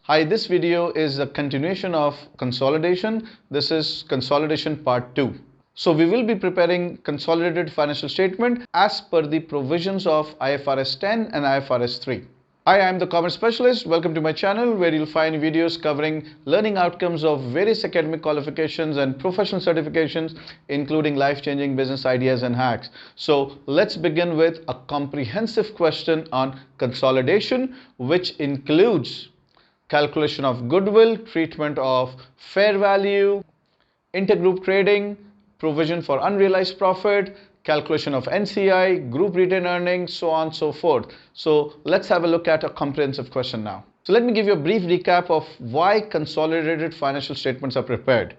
Hi, this video is a continuation of consolidation. This is consolidation part 2. So we will be preparing consolidated financial statement as per the provisions of IFRS 10 and IFRS 3. Hi, I am the commerce specialist. Welcome to my channel where you'll find videos covering learning outcomes of various academic qualifications and professional certifications, including life-changing business ideas and hacks. So let's begin with a comprehensive question on consolidation, which includes calculation of goodwill, treatment of fair value, intergroup trading, provision for unrealized profit, calculation of NCI, group retained earnings, so on and so forth. So let's have a look at a comprehensive question now. So let me give you a brief recap of why consolidated financial statements are prepared.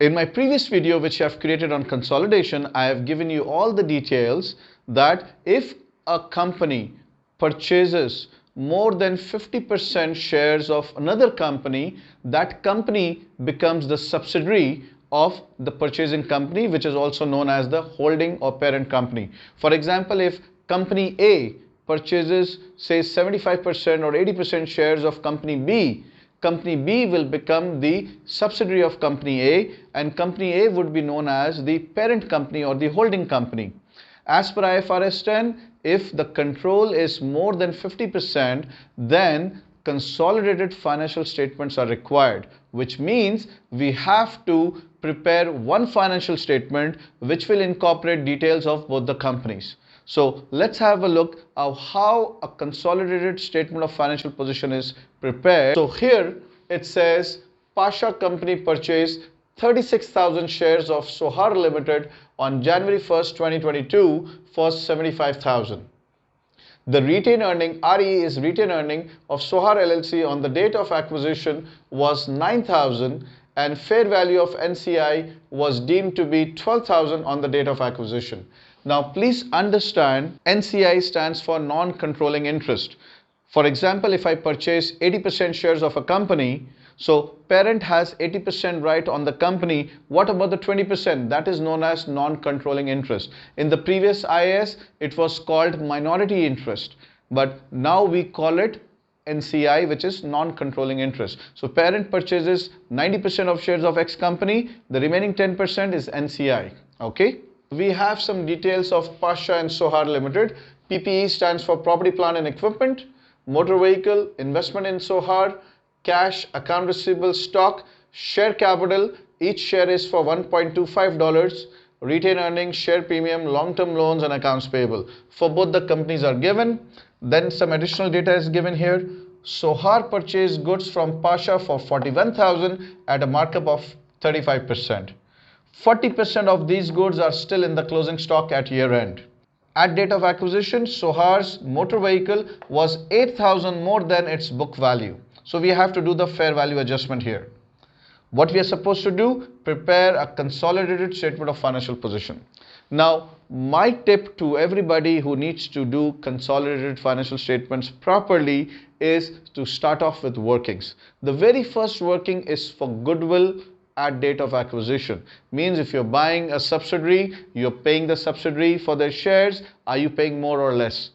In my previous video, which I have created on consolidation, I have given you all the details that if a company purchases more than 50% shares of another company, that company becomes the subsidiary of the purchasing company, which is also known as the holding or parent company. For example, if company A purchases say 75% or 80% shares of company B will become the subsidiary of company A, and company A would be known as the parent company or the holding company. As per IFRS 10, if the control is more than 50%, then consolidated financial statements are required, which means we have to prepare one financial statement which will incorporate details of both the companies. So let's have a look at how a consolidated statement of financial position is prepared. So here it says Pasha company purchased 36,000 shares of Sohar Limited on January 1st, 2022 for 75,000. The retained earning, RE is retained earning of Sohar LLC on the date of acquisition was 9,000 and fair value of NCI was deemed to be 12,000 on the date of acquisition. Now please understand, NCI stands for non-controlling interest. For example, if I purchase 80% shares of a company, so parent has 80% right on the company. What about the 20%? That is known as non-controlling interest. In the previous IAS, it was called minority interest, but now we call it NCI, which is non-controlling interest. So parent purchases 90% of shares of X company, the remaining 10% is NCI. Okay. We have some details of Pasha and Sohar Limited. PPE stands for property, plant and equipment, motor vehicle, investment in Sohar, cash, account receivable, stock, share capital, each share is for $1.25, retained earnings, share premium, long-term loans and accounts payable. For both the companies are given. Then some additional data is given here. Sohar purchased goods from Pasha for 41,000 at a markup of 35%. 40% of these goods are still in the closing stock at year end. At date of acquisition, Sohar's motor vehicle was 8,000 more than its book value. So we have to do the fair value adjustment here. What we are supposed to do? Prepare a consolidated statement of financial position. Now, my tip to everybody who needs to do consolidated financial statements properly is to start off with workings. The very first working is for goodwill at date of acquisition. Means if you're buying a subsidiary, you're paying the subsidiary for their shares. Are you paying more or less?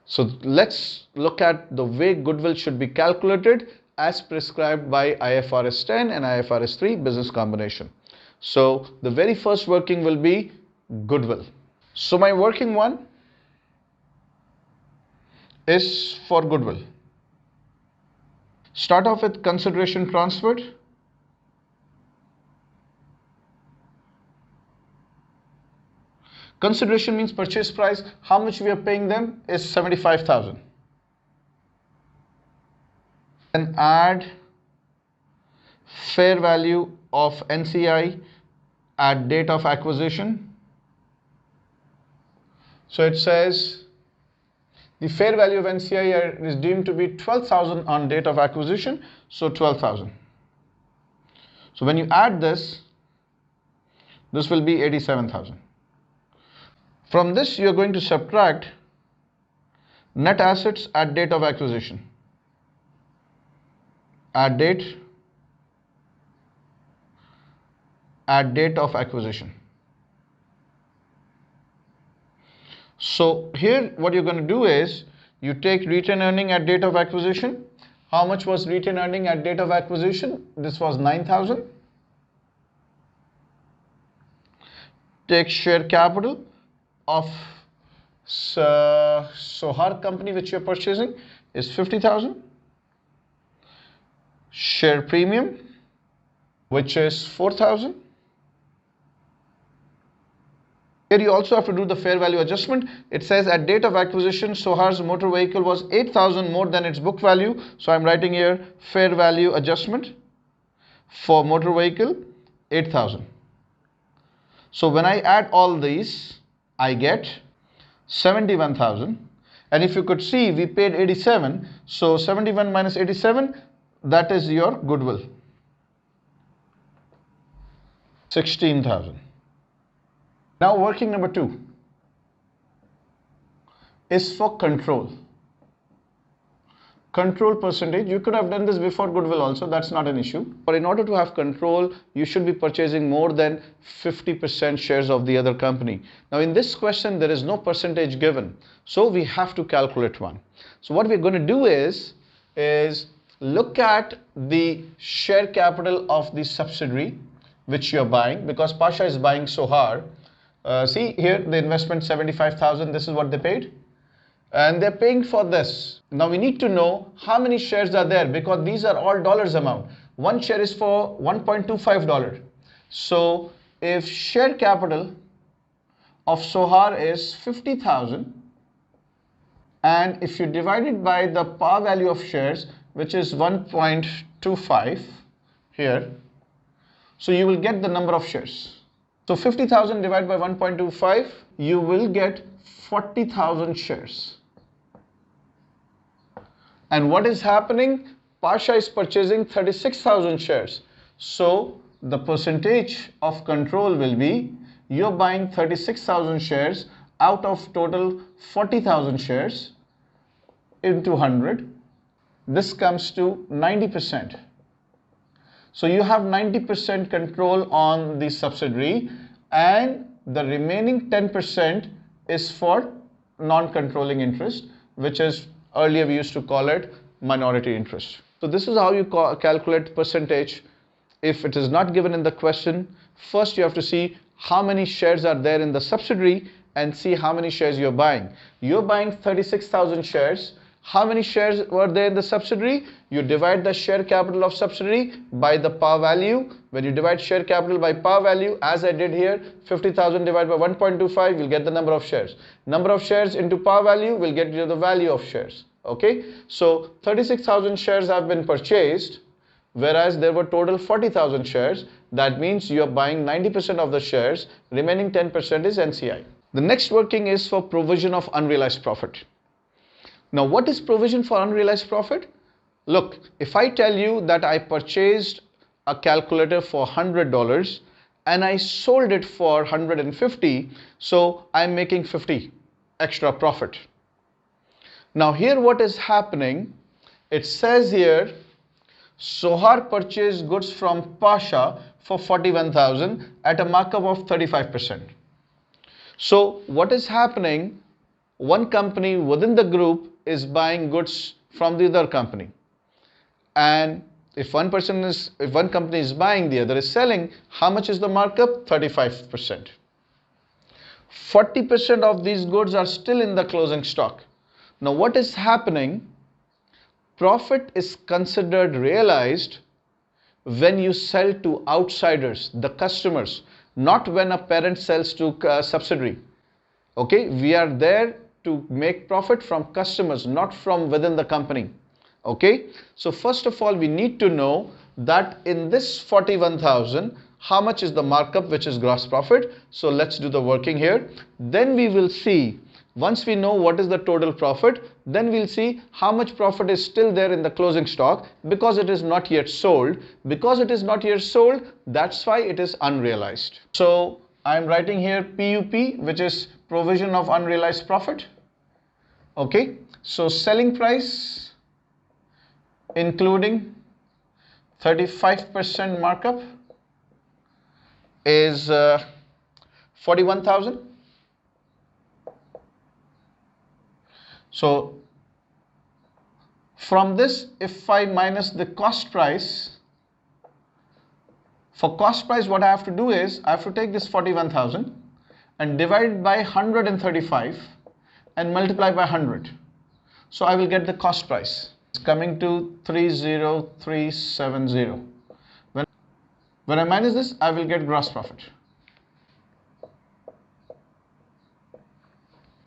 So let's look at the way goodwill should be calculated as prescribed by IFRS 10 and IFRS 3 business combination. So the very first working will be goodwill. So my working one is for goodwill. Start off with consideration transferred. Consideration means purchase price. How much we are paying them is 75,000. Then add fair value of NCI at date of acquisition. So it says the fair value of NCI is deemed to be 12,000 on date of acquisition. So 12,000. So when you add this will be 87,000. From this, you are going to subtract net assets at date of acquisition. At date of acquisition. So here what you're going to do is you take retained earning at date of acquisition. How much was retained earning at date of acquisition? This was 9,000. Take share capital of Sohar company which you are purchasing is 50,000. Share premium which is 4,000. Here you also have to do the fair value adjustment. It says at date of acquisition, Sohar's motor vehicle was 8,000 more than its book value. So I'm writing here fair value adjustment for motor vehicle 8,000. So when I add all these, I get 71,000. And if you could see, we paid 87. So 71 minus 87, that is your goodwill. 16,000. Now working number 2 is for control. Control percentage, you could have done this before goodwill also, that's not an issue. But in order to have control, you should be purchasing more than 50% shares of the other company. Now in this question, there is no percentage given. So we have to calculate one. So what we're going to do is look at the share capital of the subsidiary which you're buying, because Pasha is buying Sohar. See here the investment 75,000, this is what they paid, and they're paying for this. Now we need to know how many shares are there, because these are all dollars amount. One share is for $1.25. So if share capital of Sohar is 50,000, and if you divide it by the par value of shares, which is 1.25 here, so you will get the number of shares. So 50,000 divided by 1.25, you will get 40,000 shares. And what is happening? Pasha is purchasing 36,000 shares. So the percentage of control will be, you're buying 36,000 shares out of total 40,000 shares into 100. This comes to 90%. So you have 90% control on the subsidiary, and the remaining 10% is for non-controlling interest, which is earlier we used to call it minority interest. So this is how you calculate percentage. If it is not given in the question, first you have to see how many shares are there in the subsidiary and see how many shares you're buying. You're buying 36,000 shares. How many shares were there in the subsidiary? You divide the share capital of subsidiary by the par value. When you divide share capital by par value, as I did here, 50,000 divided by 1.25, you'll get the number of shares. Number of shares into par value will get you the value of shares. Okay, so 36,000 shares have been purchased, whereas there were total 40,000 shares. That means you're buying 90% of the shares, remaining 10% is NCI. The next working is for provision of unrealized profit. Now, what is provision for unrealized profit? Look, if I tell you that I purchased a calculator for $100 and I sold it for 150, so I'm making 50 extra profit. Now here what is happening, it says here Sohar purchased goods from Pasha for 41,000 at a markup of 35%. So what is happening, one company within the group is buying goods from the other company, and if one company is buying, the other is selling, how much is the markup? 35%. 40% of these goods are still in the closing stock. Now what is happening? Profit is considered realized when you sell to outsiders, the customers, not when a parent sells to a subsidiary. Okay, we are there to make profit from customers, not from within the company. Okay, so first of all we need to know that in this 41,000, how much is the markup, which is gross profit. So let's do the working here. Then we will see, once we know what is the total profit, then we'll see how much profit is still there in the closing stock, because it is not yet sold. Because it is not yet sold, that's why it is unrealized. So I'm writing here PUP, which is provision of unrealized profit. Okay, so selling price including 35% markup is 41,000. So From this, if I minus the cost price, for cost price what I have to do is I have to take this 41,000 and divide by 135 and multiply by 100. So I will get the cost price. It's coming to 30370. When I minus this, I will get gross profit.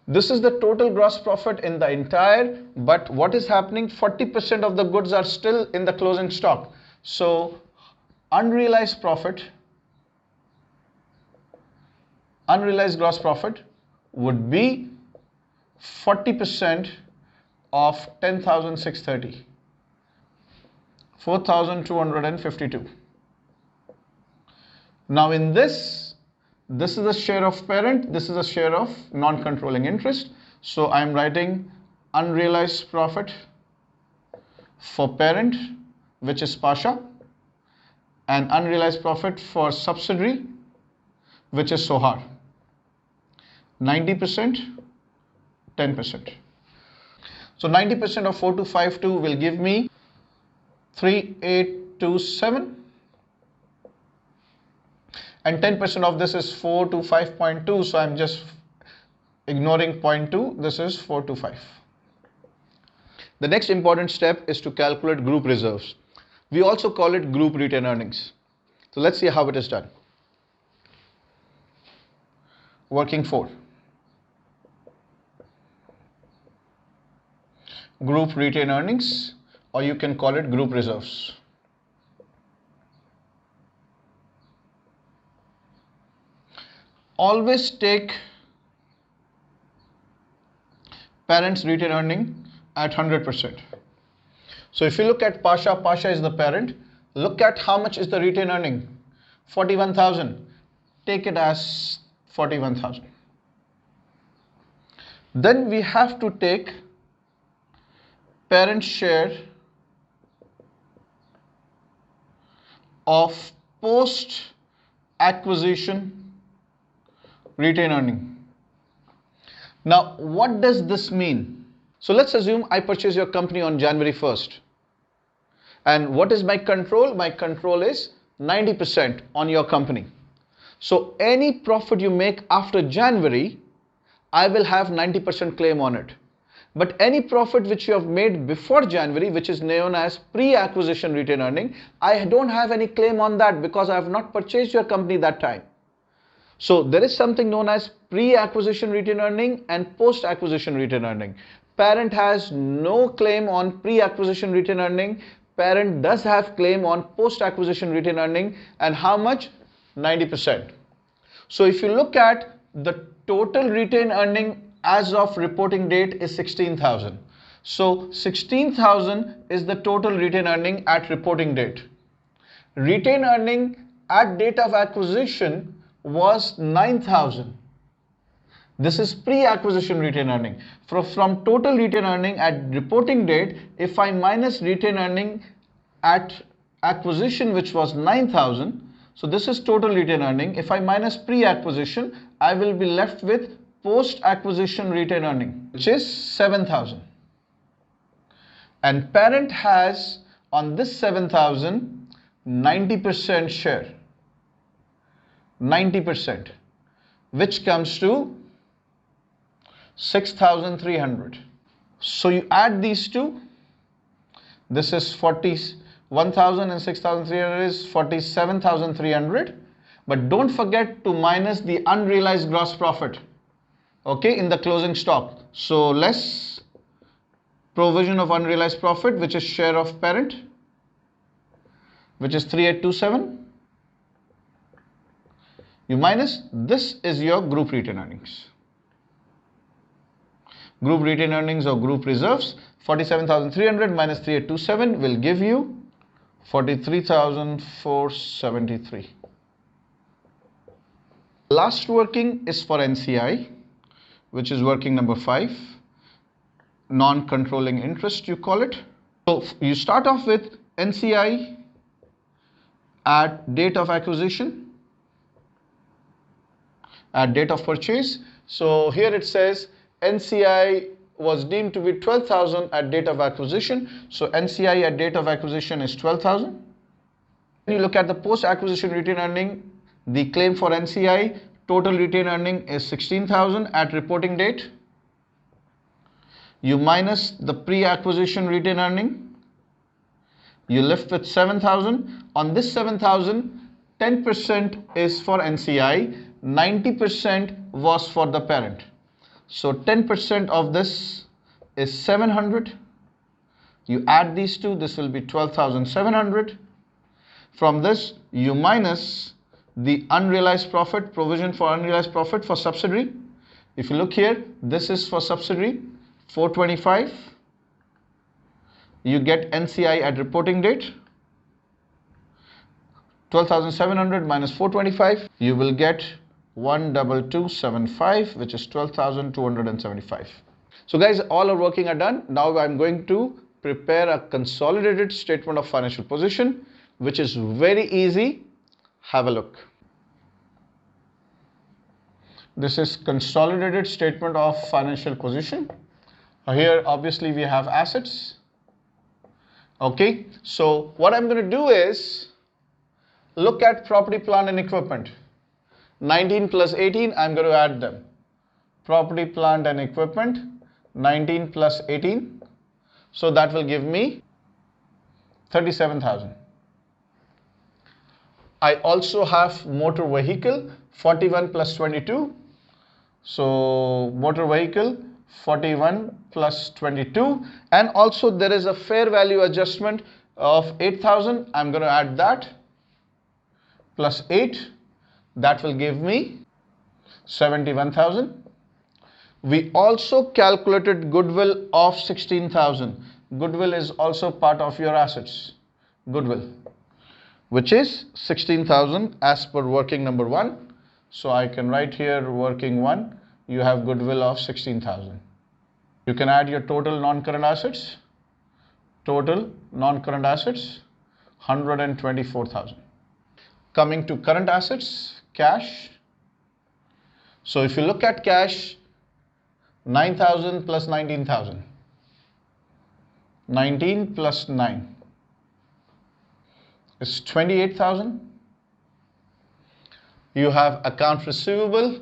This is the total gross profit in the entire, but what is happening, 40% of the goods are still in the closing stock. So unrealized profit, unrealized gross profit would be 40% of 10,630, 4,252. Now in this is a share of parent, this is a share of non-controlling interest. So I am writing unrealized profit for parent, which is Pasha, and unrealized profit for subsidiary, which is Sohar. 90%, 10%. So 90% of 4252 will give me 3827. And 10% of this is 425.2, so I'm just ignoring 0.2, this is 425. The next important step is to calculate group reserves. We also call it group retained earnings. So let's see how it is done. Working for group retained earnings, or you can call it group reserves. Always take parent's retained earning at 100%. So if you look at Pasha, Pasha is the parent. Look at how much is the retained earning, 41,000. Take it as 41,000. Then we have to take parent share of post acquisition retained earning. Now, what does this mean? So let's assume I purchase your company on January 1st. And what is my control? My control is 90% on your company. So any profit you make after January, I will have 90% claim on it. But any profit which you have made before January, which is known as pre-acquisition retained earning, I don't have any claim on that because I have not purchased your company that time. So there is something known as pre-acquisition retained earning and post-acquisition retained earning. Parent has no claim on pre-acquisition retained earning. Parent does have claim on post-acquisition retained earning, and how much? 90%. So if you look at the total retained earning as of reporting date is 16,000. So 16,000 is the total retained earning at reporting date. Retained earning at date of acquisition was 9,000. This is pre-acquisition retained earning. From total retained earning at reporting date, if I minus retained earning at acquisition, which was 9,000, so this is total retained earning. If I minus pre-acquisition, I will be left with post-acquisition retained earning, which is 7,000. And parent has on this 7,000 90% share. 90%, which comes to 6,300. So you add these two, this is 41,000 and 6,300 is 47,300. But don't forget to minus the unrealized gross profit, okay, in the closing stock. So less provision of unrealized profit, which is share of parent, which is 3827. You minus, this is your group retained earnings. Group retained earnings or group reserves, 47,300 minus 3827 will give you 43,473. Last working is for NCI, which is working number 5, non-controlling interest you call it. So you start off with NCI at date of acquisition, at date of purchase. So here it says NCI was deemed to be 12,000 at date of acquisition. So NCI at date of acquisition is 12,000. When you look at the post-acquisition retained earning, the claim for NCI, total retained earning is 16,000 at reporting date. You minus the pre-acquisition retained earning. You left with 7,000. On this 7,000, 10% is for NCI, 90% was for the parent. So 10% of this is 700. You add these two, this will be 12,700. From this, you minus the unrealized profit, provision for unrealized profit for subsidiary. If you look here, this is for subsidiary, 425. You get NCI at reporting date, 12,700 minus 425, you will get 12275, which is 12,275. So guys, all our working are done. Now I'm going to prepare a consolidated statement of financial position, which is very easy. Have a look. This is consolidated statement of financial position. Here obviously we have assets. Okay, so what I'm going to do is look at property, plant and equipment. 19 plus 18, I'm going to add them. Property, plant and equipment, 19 plus 18. So that will give me 37,000. I also have motor vehicle, 41 plus 22. So motor vehicle, 41 plus 22. And also there is a fair value adjustment of 8,000. I'm going to add that. Plus 8, that will give me 71,000. We also calculated goodwill of 16,000. Goodwill is also part of your assets. Goodwill, which is 16,000 as per working number 1. So I can write here working 1, you have goodwill of 16,000. You can add your total non-current assets. Total non-current assets, 124,000. Coming to current assets, cash. So if you look at cash, 9,000 plus 19,000. 19 plus 9 is 28,000. You have account receivable,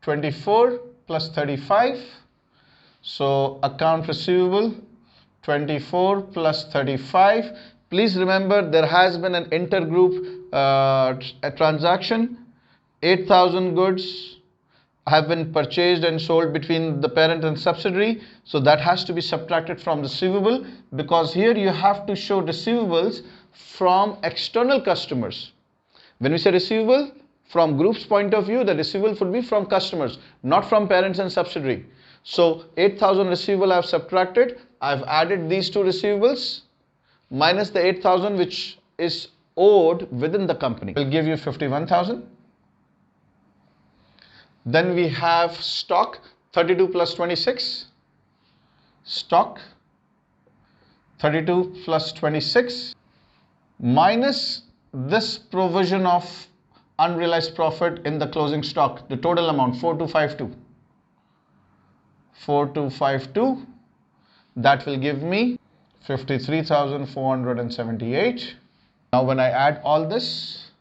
24 plus 35. So account receivable, 24 plus 35. Please remember there has been an intergroup a transaction. 8,000 goods have been purchased and sold between the parent and subsidiary. So that has to be subtracted from receivable, because here you have to show receivables from external customers. When we say receivable, from group's point of view, the receivable would be from customers, not from parents and subsidiary. So 8,000 receivable I have subtracted. I've added these two receivables minus the 8,000 which is owed within the company. Will give you 51,000. Then we have stock, 32 plus 26. Stock, 32 plus 26 minus this provision of unrealized profit in the closing stock, the total amount 4252. 4252, that will give me 53,478. Now when I add all this,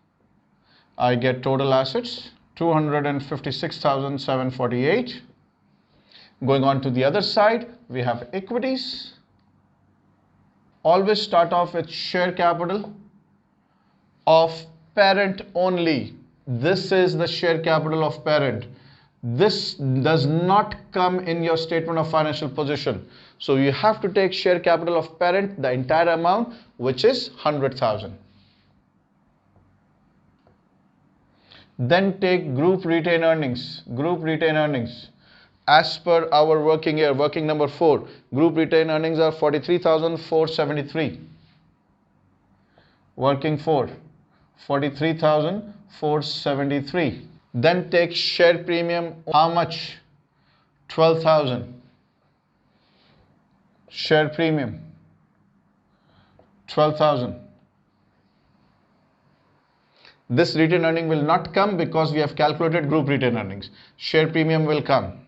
I get total assets 256,748. Going on to the other side, we have equities. Always start off with share capital of parent only. This is the share capital of parent. This does not come in your statement of financial position. So you have to take share capital of parent, the entire amount, which is 100,000. Then take group retained earnings. Group retained earnings. As per our working year, working number 4, group retained earnings are 43,473. Working 4, 43,473. Then take share premium. How much? 12,000. Share premium, 12,000. This retained earning will not come because we have calculated group retained earnings. Share premium will come.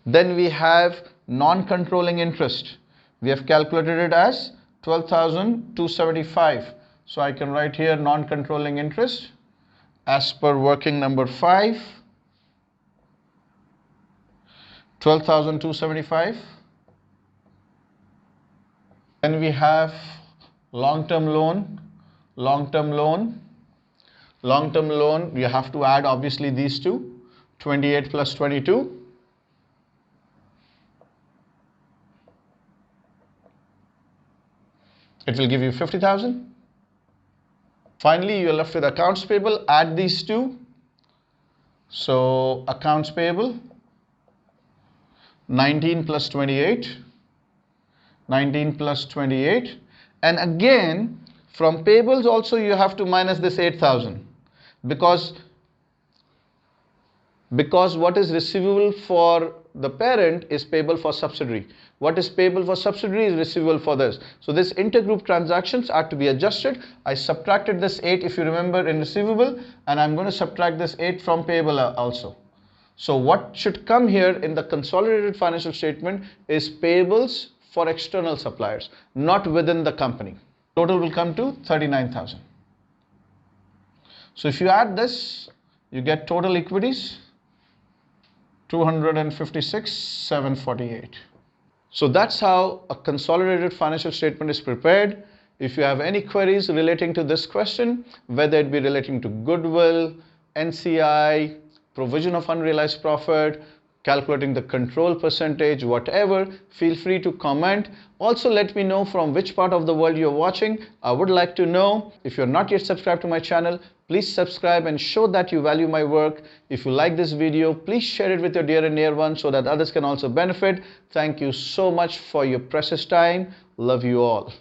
Then we have non-controlling interest. We have calculated it as 12,275. So I can write here non-controlling interest as per working number 5, 12,275. Then we have long-term loan. Long-term loan, you have to add obviously these two, 28 plus 22. It will give you 50,000. Finally, you are left with accounts payable. Add these two. So accounts payable, 19 plus 28. 19 plus 28. And again, from payables also you have to minus this 8,000 because what is receivable for the parent is payable for subsidiary. What is payable for subsidiary is receivable for this. So this intergroup transactions are to be adjusted. I subtracted this 8 if you remember in receivable, and I'm going to subtract this 8 from payable also. So what should come here in the consolidated financial statement is payables for external suppliers, not within the company. Total will come to 39,000. So if you add this, you get total equities 256,748. So that's how a consolidated financial statement is prepared. If you have any queries relating to this question, whether it be relating to goodwill, NCI, provision of unrealized profit, calculating the control percentage, whatever, feel free to comment. Also let me know from which part of the world you're watching. I would like to know. If you're not yet subscribed to my channel, please subscribe and show that you value my work. If you like this video, please share it with your dear and near ones so that others can also benefit. Thank you so much for your precious time. Love you all.